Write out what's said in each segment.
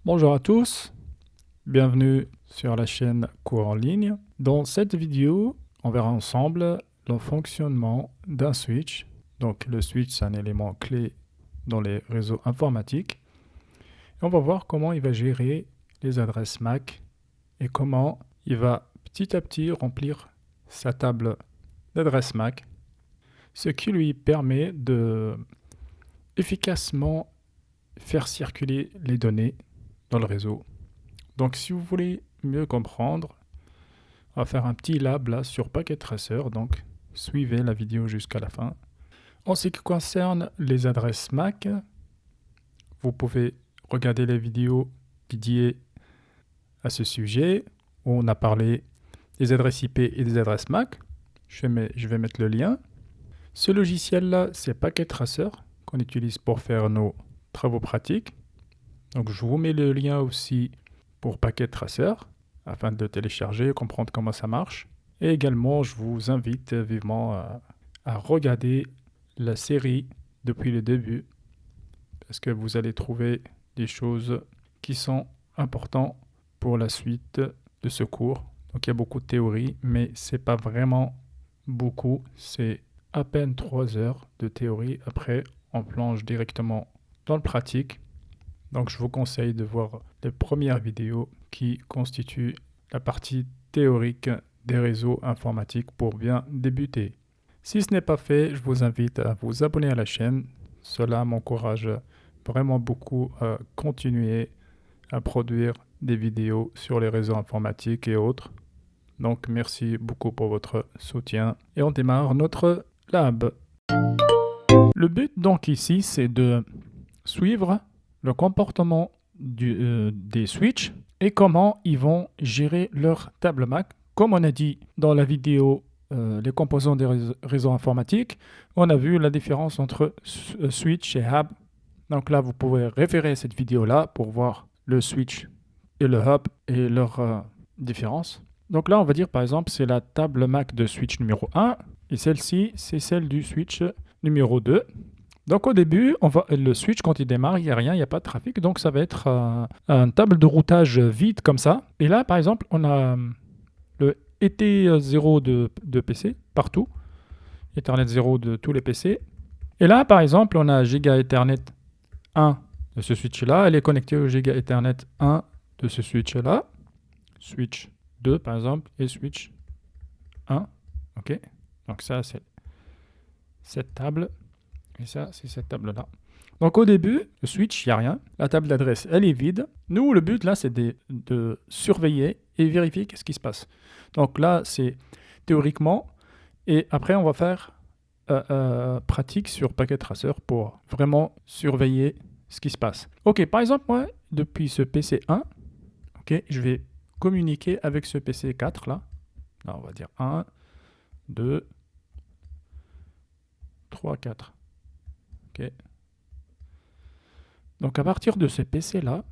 Bonjour à tous, bienvenue sur la chaîne Cours en ligne. Dans cette vidéo, on verra ensemble le fonctionnement d'un switch. Donc le switch, c'est un élément clé dans les réseaux informatiques. Et on va voir comment il va gérer les adresses MAC et comment il va petit à petit remplir sa table d'adresses MAC, ce qui lui permet de efficacement faire circuler les données dans le réseau. Donc si vous voulez mieux comprendre, on va faire un petit lab là sur Packet Tracer, donc suivez la vidéo jusqu'à la fin. En ce qui concerne les adresses MAC, vous pouvez regarder les vidéos dédiées à ce sujet, où on a parlé des adresses IP et des adresses MAC. Je vais mettre le lien. Ce logiciel-là, c'est Packet Tracer, qu'on utilise pour faire nos travaux pratiques. Donc je vous mets le lien aussi pour Packet Tracer, afin de le télécharger et comprendre comment ça marche. Et également, je vous invite vivement à regarder la série depuis le début, parce que vous allez trouver des choses qui sont importantes pour la suite de ce cours. Donc il y a beaucoup de théorie, mais c'est pas vraiment beaucoup, c'est à peine 3 heures de théorie. Après, on plonge directement dans le pratique. Donc je vous conseille de voir les premières vidéos qui constituent la partie théorique des réseaux informatiques pour bien débuter. Si ce n'est pas fait, je vous invite à vous abonner à la chaîne. Cela m'encourage vraiment beaucoup à continuer à produire des vidéos sur les réseaux informatiques et autres. Donc merci beaucoup pour votre soutien et on démarre notre lab. Le but donc ici, c'est de suivre le comportement des switches et comment ils vont gérer leur table MAC. Comme on a dit dans la vidéo les composants des réseaux informatiques, on a vu la différence entre switch et hub. Donc là, vous pouvez référer cette vidéo-là pour voir le switch et le hub et leur différence. Donc là, on va dire par exemple, c'est la table MAC de switch numéro 1 et celle-ci, c'est celle du switch numéro 2. Donc au début, le switch, quand il démarre, il n'y a rien, il n'y a pas de trafic. Donc ça va être une table de routage vide comme ça. Et là, par exemple, on a le ET0 de PC partout. Ethernet 0 de tous les PC. Et là, par exemple, on a Giga Ethernet 1 de ce switch-là. Elle est connectée au Giga Ethernet 1 de ce switch-là. Switch 2, par exemple, et switch 1. OK. Donc ça, c'est cette table. Et ça, c'est cette table-là. Donc au début, le switch, il n'y a rien. La table d'adresse, elle est vide. Nous, le but là, c'est de surveiller et vérifier qu'est-ce qui se passe. Donc là, c'est théoriquement. Et après, on va faire pratique sur Packet Tracer pour vraiment surveiller ce qui se passe. OK, par exemple, moi, depuis ce PC 1, OK, je vais communiquer avec ce PC 4 là. Là, on va dire 1, 2, 3, 4. OK. Donc à partir de ce PC-là,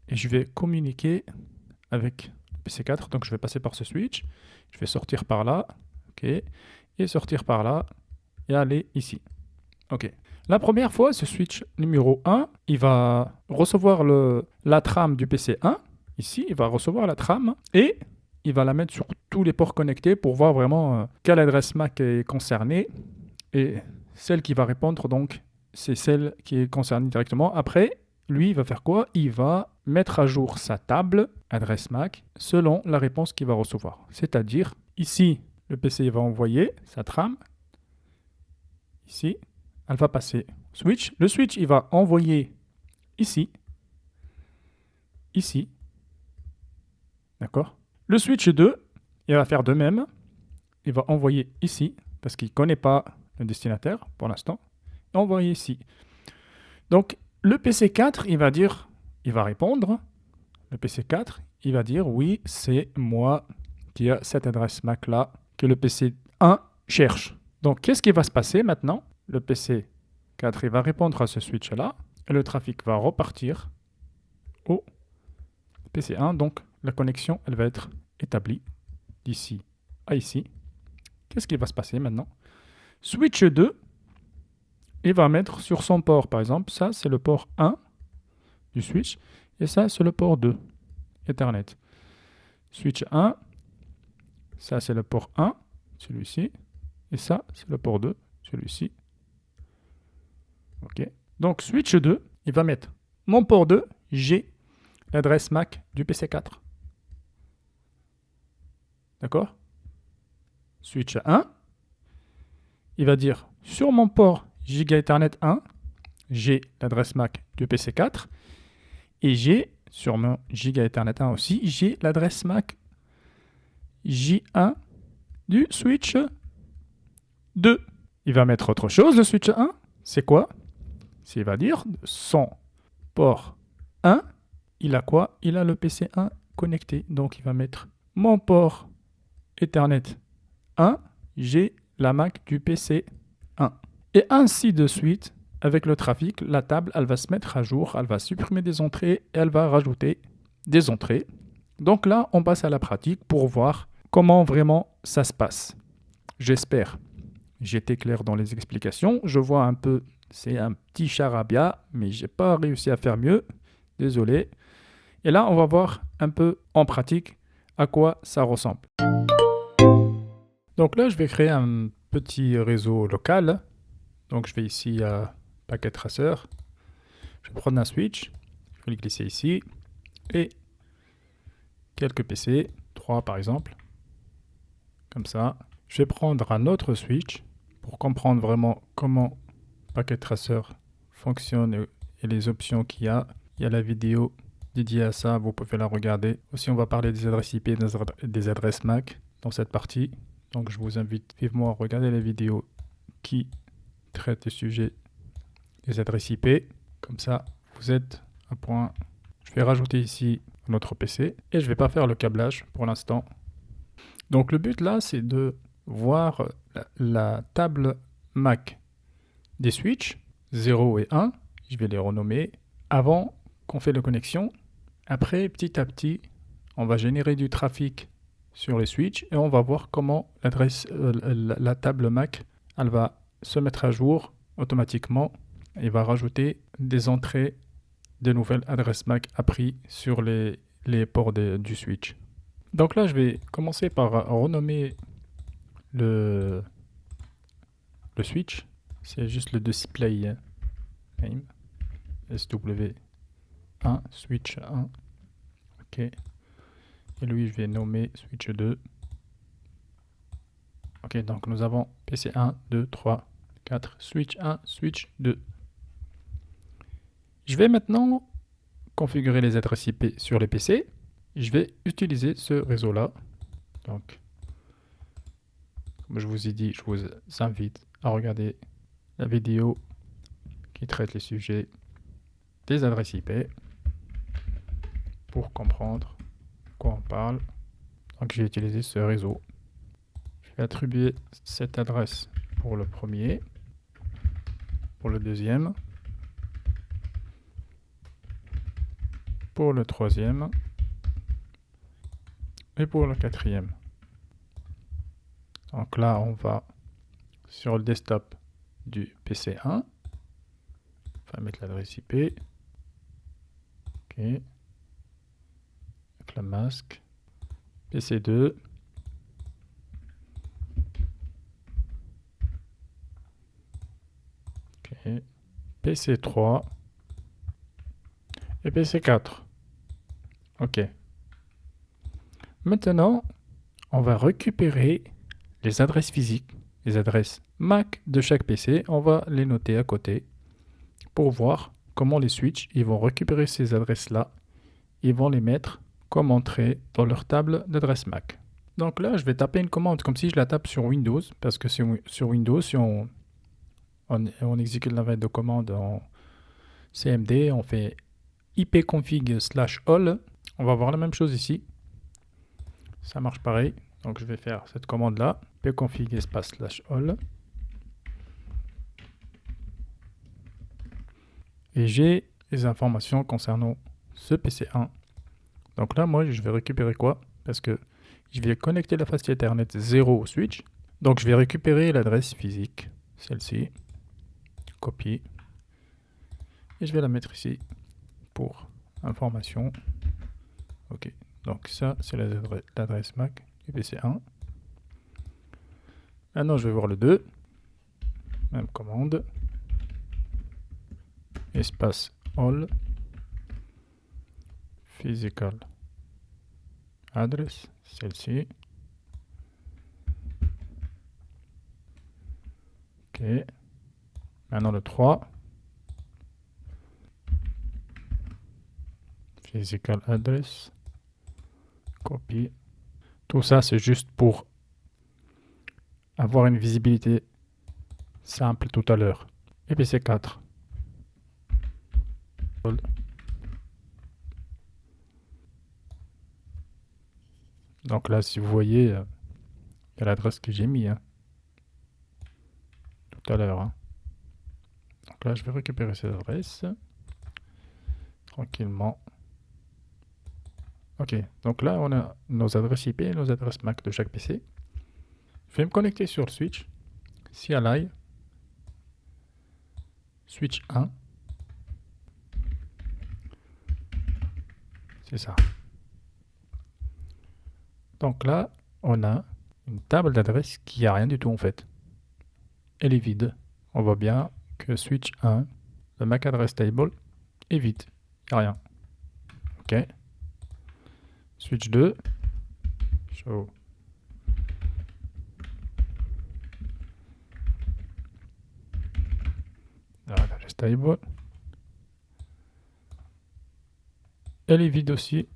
et je vais communiquer avec le PC4. Donc je vais passer par ce switch. Je vais sortir par là. OK. Et sortir par là. Et aller ici. OK. La première fois, ce switch numéro 1, il va recevoir la trame du PC1. Ici, il va recevoir la trame. Et il va la mettre sur tous les ports connectés pour voir vraiment quelle adresse MAC est concernée. Et celle qui va répondre, donc, c'est celle qui est concernée directement. Après, lui, il va faire quoi? Il va mettre à jour sa table adresse MAC selon la réponse qu'il va recevoir. C'est-à-dire, ici, le PC va envoyer sa trame. Ici, elle va passer switch. Le switch, il va envoyer ici. Ici. D'accord? Le switch 2, il va faire de même. Il va envoyer ici, parce qu'il ne connaît pas le destinataire pour l'instant. Envoyer ici. Donc, le PC4, il va répondre. Le PC4, il va dire oui, c'est moi qui a cette adresse MAC là que le PC1 cherche. Donc, qu'est-ce qui va se passer maintenant? Le PC4, il va répondre à ce switch là et le trafic va repartir au PC1. Donc, la connexion, elle va être établie d'ici à ici. Qu'est-ce qui va se passer maintenant? Switch 2, il va mettre sur son port, par exemple, ça c'est le port 1 du switch, Et ça, c'est le port 2, Ethernet. Switch 1, ça c'est le port 1, celui-ci. Et ça, c'est le port 2, celui-ci. OK. Donc, switch 2, il va mettre mon port 2, j'ai l'adresse MAC du PC4. D'accord? Switch 1, il va dire sur mon port Giga Ethernet 1, j'ai l'adresse MAC du PC4 et j'ai sur mon Giga Ethernet 1 aussi, j'ai l'adresse MAC J1 du switch 2. Il va mettre autre chose, le switch 1, c'est quoi? Il va dire son port 1, il a quoi? Il a le PC1 connecté. Donc il va mettre mon port Ethernet 1, j'ai la MAC du PC 1. Et ainsi de suite, avec le trafic, la table, elle va se mettre à jour, elle va supprimer des entrées et elle va rajouter des entrées. Donc là, on passe à la pratique pour voir comment vraiment ça se passe. J'espère. J'étais clair dans les explications. Je vois un peu, c'est un petit charabia, mais j'ai pas réussi à faire mieux. Désolé. Et là, on va voir un peu en pratique à quoi ça ressemble. Donc là, je vais créer un petit réseau local. Donc je vais ici à Packet Tracer. Je vais prendre un switch. Je vais le glisser ici. Et quelques PC, 3 par exemple. Comme ça. Je vais prendre un autre switch pour comprendre vraiment comment Packet Tracer fonctionne et les options qu'il y a. Il y a la vidéo dédiée à ça, vous pouvez la regarder. Aussi, on va parler des adresses IP et des adresses MAC dans cette partie. Donc, je vous invite vivement à regarder les vidéos qui traitent le sujet des adresses IP. Comme ça, vous êtes à point. Je vais rajouter ici notre PC et je ne vais pas faire le câblage pour l'instant. Donc, le but là, c'est de voir la table MAC des switches 0 et 1. Je vais les renommer avant qu'on fait la connexion. Après, petit à petit, on va générer du trafic sur les switches et on va voir comment la table MAC, elle va se mettre à jour automatiquement et va rajouter des entrées de nouvelles adresses MAC appris sur les ports du switch. Donc là, je vais commencer par renommer le switch. C'est juste le display name. SW1, switch 1. OK. Et lui, je vais nommer switch 2. OK, donc nous avons PC 1, 2, 3, 4, switch 1, switch 2. Je vais maintenant configurer les adresses IP sur les PC. Je vais utiliser ce réseau-là. Donc, comme je vous ai dit, je vous invite à regarder la vidéo qui traite les sujets des adresses IP pour comprendre de quoi on parle. Donc, j'ai utilisé ce réseau. Je vais attribuer cette adresse pour le premier, pour le deuxième, pour le troisième et pour le quatrième. Donc là, on va sur le desktop du PC1. On va mettre l'adresse IP. OK. Avec le masque. PC2. OK. PC3. Et PC4. OK. Maintenant, on va récupérer les adresses physiques, les adresses MAC de chaque PC. On va les noter à côté pour voir comment les switches ils vont récupérer ces adresses-là. Ils vont les mettre comme entrée dans leur table d'adresse MAC. Donc là, je vais taper une commande comme si je la tape sur Windows, parce que sur Windows, si on exécute la veille de commande en CMD, on fait ipconfig/all. On va voir la même chose ici. Ça marche pareil. Donc je vais faire cette commande là, ipconfig/all. Et j'ai les informations concernant ce PC1. Donc là, moi, je vais récupérer quoi? Parce que je vais connecter la façade Ethernet 0 au switch. Donc je vais récupérer l'adresse physique, celle-ci, copie. Et je vais la mettre ici pour information. Ok, donc ça c'est l'adresse MAC du PC1. Maintenant je vais voir le 2. Même commande. Espace all. Physical address, celle-ci. Ok. Maintenant le 3. Physical address. Copie. Tout ça, c'est juste pour avoir une visibilité simple tout à l'heure. Et PC 4. Donc là, si vous voyez, il y a l'adresse que j'ai mis tout à l'heure. Donc là, je vais récupérer cette adresse tranquillement. Ok, donc là, on a nos adresses IP et nos adresses MAC de chaque PC. Je vais me connecter sur le switch. CLI. Switch 1. C'est ça. Donc là, on a une table d'adresse qui n'a rien du tout en fait. Elle est vide. On voit bien que switch 1, le MAC address table, est vide. Il n'y a rien. Ok. Switch 2. Show. Address table. Elle est vide aussi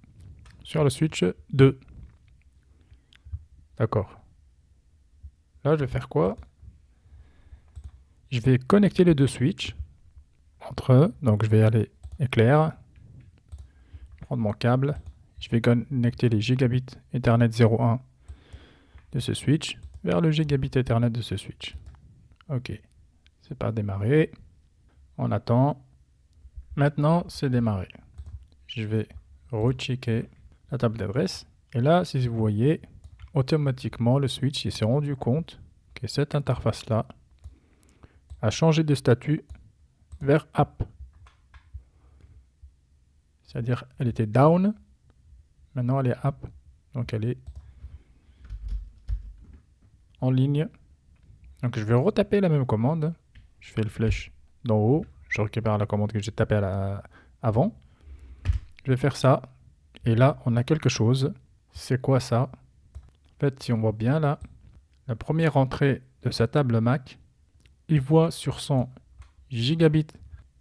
sur le switch 2. D'accord. Là, je vais faire quoi? Je vais connecter les deux switches entre eux. Donc, je vais aller éclair, prendre mon câble. Je vais connecter les gigabits Ethernet 01 de ce switch vers le gigabit Ethernet de ce switch. Ok. C'est pas démarré. On attend. Maintenant, c'est démarré. Je vais rechecker la table d'adresse. Et là, si vous voyez, automatiquement, le switch s'est rendu compte que cette interface-là a changé de statut vers App. C'est-à-dire, elle était down. Maintenant, elle est App. Donc, elle est en ligne. Donc, je vais retaper la même commande. Je fais le flèche d'en haut. Je récupère la commande que j'ai tapée avant. Je vais faire ça. Et là, on a quelque chose. C'est quoi ça? En fait, si on voit bien là, la première entrée de sa table MAC, il voit sur son gigabit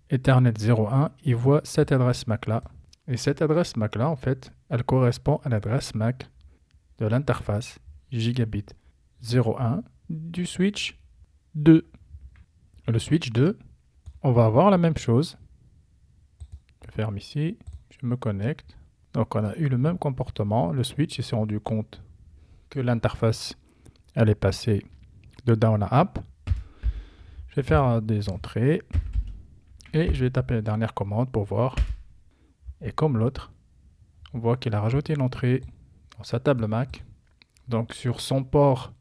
Ethernet 01, il voit cette adresse MAC là. Et cette adresse MAC là, en fait, elle correspond à l'adresse MAC de l'interface gigabit 01 du switch 2. Le switch 2, on va avoir la même chose. Je ferme ici, je me connecte. Donc on a eu le même comportement. Le switch s'est rendu compte que l'interface, elle est passée de down à up. Je vais faire des entrées et je vais taper la dernière commande pour voir. Et comme l'autre, on voit qu'il a rajouté une entrée dans sa table MAC. Donc sur son port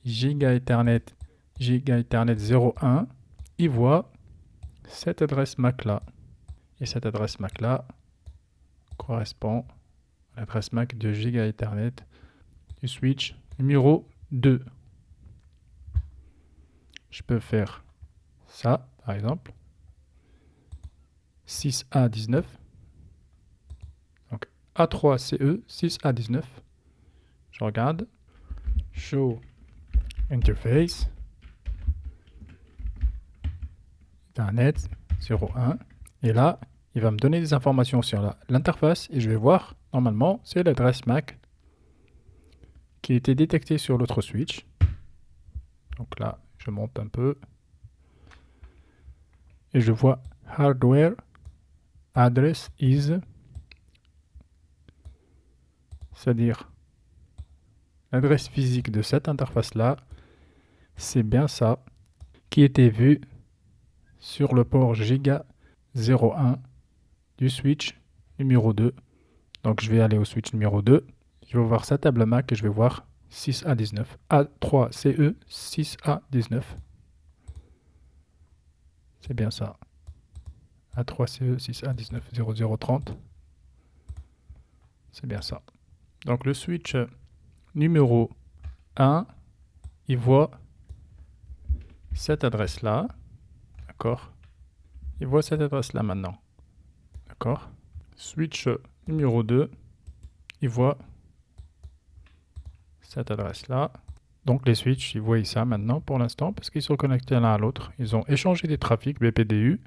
Giga Ethernet 01, il voit cette adresse MAC là. Et cette adresse MAC là correspond à l'adresse MAC de Giga Ethernet du switch numéro 2. Je peux faire ça, par exemple. 6A19. Donc A3CE 6A19. Je regarde. Show Interface. Ethernet 01. Et là, il va me donner des informations sur l'interface et je vais voir, normalement, c'est l'adresse MAC qui a été détectée sur l'autre switch. Donc là, je monte un peu. Et je vois hardware address is, c'est-à-dire l'adresse physique de cette interface-là, c'est bien ça qui était vu sur le port Giga 01 du switch numéro 2. Donc je vais aller au switch numéro 2. Je vais voir sa table MAC et je vais voir 6A19. A3CE 6A19. C'est bien ça. A3CE 6A190030. C'est bien ça. Donc le switch numéro 1, il voit cette adresse-là. D'accord? Il voit cette adresse-là maintenant. D'accord? Switch numéro 2, il voit cette adresse-là. Donc les switches, ils voient ça maintenant pour l'instant parce qu'ils sont connectés l'un à l'autre. Ils ont échangé des trafics BPDU.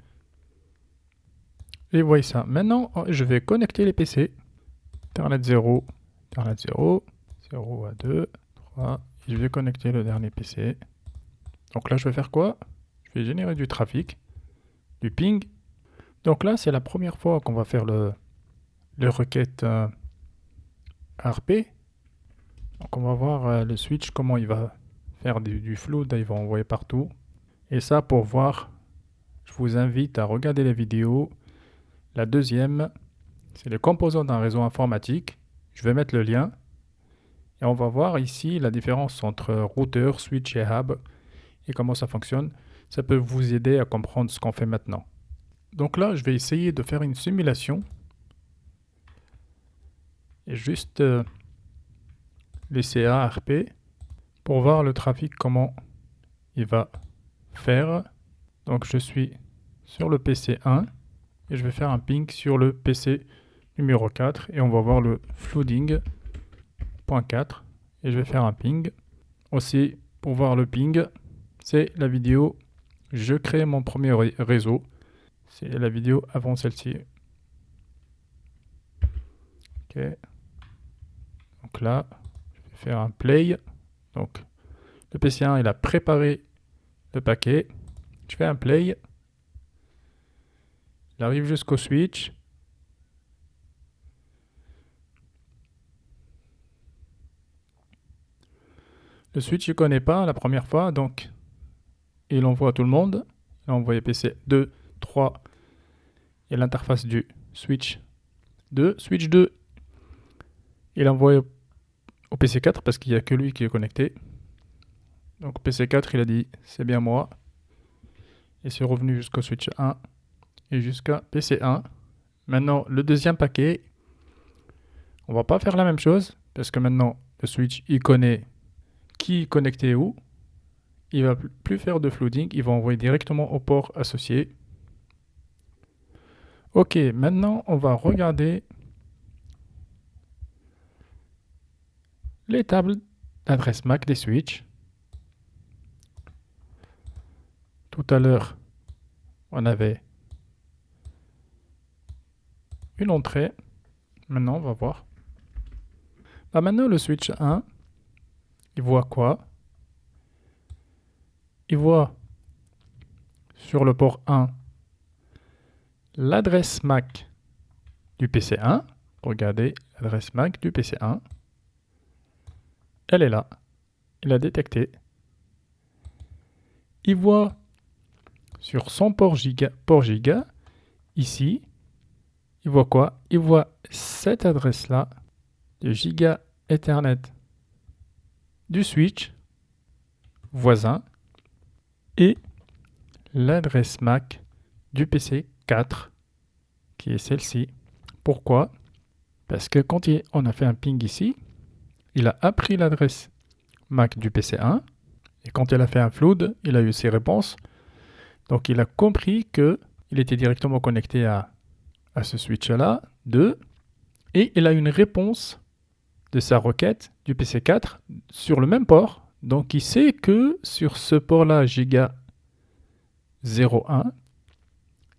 Et ils voient ça. Maintenant, je vais connecter les PC. Ethernet 0, Ethernet 0, 0 à 2, 3. Et je vais connecter le dernier PC. Donc là, je vais faire quoi? Je vais générer du trafic, du ping. Donc là, c'est la première fois qu'on va faire le requête ARP. Donc on va voir le switch, comment il va faire du flood, il va envoyer partout. Et ça, pour voir, je vous invite à regarder les vidéos. La deuxième, c'est les composants d'un réseau informatique. Je vais mettre le lien. Et on va voir ici la différence entre routeur, switch et hub et comment ça fonctionne. Ça peut vous aider à comprendre ce qu'on fait maintenant. Donc là, je vais essayer de faire une simulation. Et juste laisser ARP pour voir le trafic, comment il va faire. Donc je suis sur le PC 1 et je vais faire un ping sur le PC numéro 4 et on va voir le flooding.4 et je vais faire un ping. Aussi, pour voir le ping, c'est la vidéo je crée mon premier réseau. C'est la vidéo avant celle-ci. Ok. Donc là, je vais faire un play. Donc le PC1, il a préparé le paquet. Je fais un play. Il arrive jusqu'au switch. Le switch, il ne connaît pas la première fois, donc il envoie à tout le monde. Il a envoyé PC 2, 3 et l'interface du switch 2. Switch 2, il a envoyé au PC 4 parce qu'il n'y a que lui qui est connecté. Donc PC 4, il a dit c'est bien moi. Et c'est revenu jusqu'au switch 1 et jusqu'à PC 1. Maintenant, le deuxième paquet, on va pas faire la même chose parce que maintenant, le switch, il connaît qui est connecté où. Il va plus faire de flooding, il va envoyer directement au port associé. Ok, maintenant, on va regarder les tables d'adresse MAC des switches. Tout à l'heure, on avait une entrée. Maintenant, on va voir. Maintenant, le switch 1, il voit quoi? Il voit sur le port 1 l'adresse MAC du PC1. Regardez l'adresse MAC du PC1. Elle est là. Il a détecté. Il voit sur son port giga, ici, il voit quoi? Il voit cette adresse-là de giga Ethernet du switch voisin et l'adresse MAC du PC 4 qui est celle-ci. Pourquoi? Parce que quand on a fait un ping ici, il a appris l'adresse MAC du PC 1 et quand il a fait un flood, il a eu ses réponses. Donc il a compris qu'il était directement connecté à ce switch-là, 2, et il a une réponse de sa requête du PC4 sur le même port. Donc il sait que sur ce port-là, giga 01,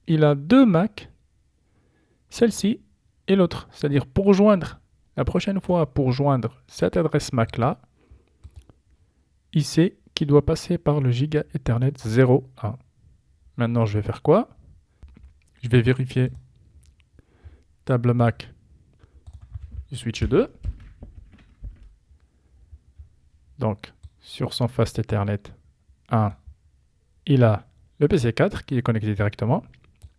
il a deux MAC, celle-ci et l'autre. C'est-à-dire pour joindre, la prochaine fois, pour joindre cette adresse MAC-là, il sait qu'il doit passer par le giga Ethernet 01. Maintenant, je vais faire quoi? Je vais vérifier table MAC du switch 2. Donc, sur son Fast Ethernet 1, il a le PC4 qui est connecté directement.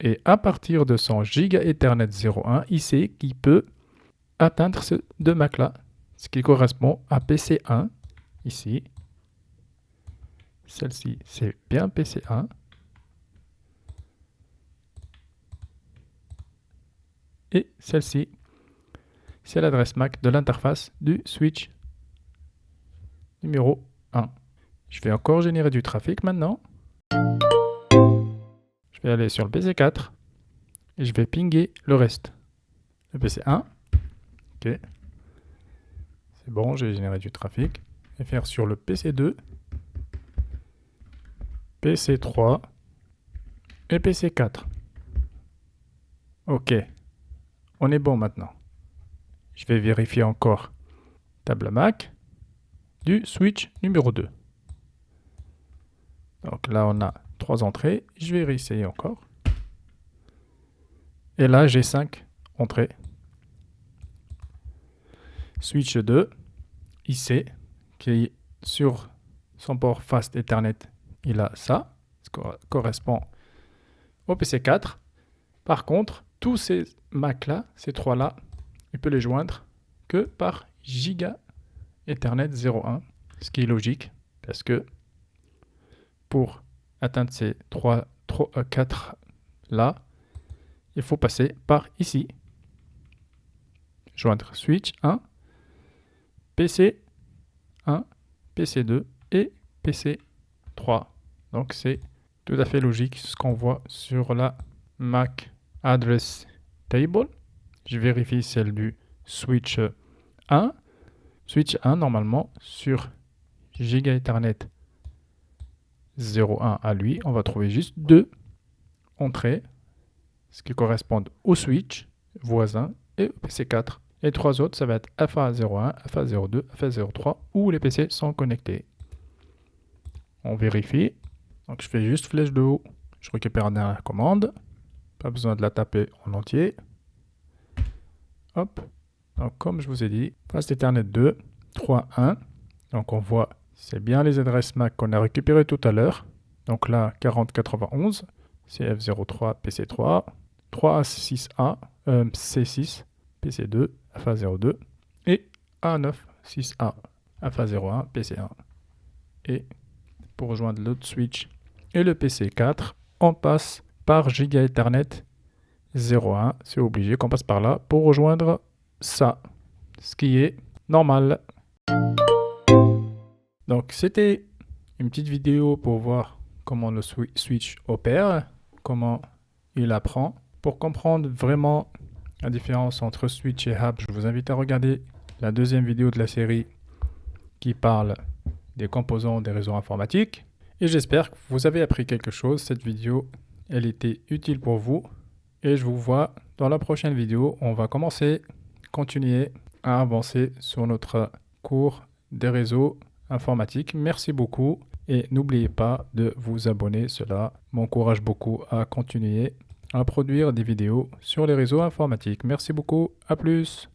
Et à partir de son giga Ethernet 01, il sait qu'il peut atteindre ce deux MAC-là, ce qui correspond à PC1, ici. Celle-ci, c'est bien PC1. Et celle-ci, c'est l'adresse MAC de l'interface du switch numéro 1. Je vais encore générer du trafic maintenant. Je vais aller sur le PC4 et je vais pinguer le reste. Le PC1. Ok. C'est bon, j'ai généré du trafic. Je vais faire sur le PC2, PC3 et PC4. Ok. On est bon maintenant. Je vais vérifier encore table MAC du switch numéro 2. Donc là, on a 3 entrées. Je vais réessayer encore. Et là, j'ai 5 entrées. Switch 2, IC, qui est sur son port Fast Ethernet. Il a ça, ce qui correspond au PC4. Par contre, tous ces Mac-là, ces 3-là, il peut les joindre que par Giga Ethernet 0.1, ce qui est logique, parce que pour atteindre ces 4 là, il faut passer par ici. Joindre switch 1, PC 1, PC2 et PC3. Donc c'est tout à fait logique ce qu'on voit sur la MAC Address Table. Je vérifie celle du switch 1. Switch 1, normalement, sur Giga Ethernet 0.1 à lui, on va trouver juste 2 entrées, ce qui correspondent au switch voisin et au PC4. Les 3 autres, ça va être FA01, FA02, FA03, où les PC sont connectés. On vérifie. Donc je fais juste flèche de haut, je récupère la commande. Pas besoin de la taper en entier. Hop. Donc comme je vous ai dit, Fast Ethernet 2, 3, 1. Donc on voit, c'est bien les adresses MAC qu'on a récupérées tout à l'heure. Donc là, 4091, CF03, PC3, 3A6A, C6, PC2, FA02 et A9, 6A, FA01, PC1. Et pour rejoindre l'autre switch et le PC4, on passe par Giga Ethernet 0.1. C'est obligé qu'on passe par là pour rejoindre ça, ce qui est normal. Donc c'était une petite vidéo pour voir comment le switch opère, comment il apprend. Pour comprendre vraiment la différence entre switch et hub, je vous invite à regarder la deuxième vidéo de la série qui parle des composants des réseaux informatiques. Et j'espère que vous avez appris quelque chose. Cette vidéo, elle était utile pour vous. Et je vous vois dans la prochaine vidéo. On va continuer à avancer sur notre cours des réseaux informatiques. Merci beaucoup et n'oubliez pas de vous abonner. Cela m'encourage beaucoup à continuer à produire des vidéos sur les réseaux informatiques. Merci beaucoup. À plus.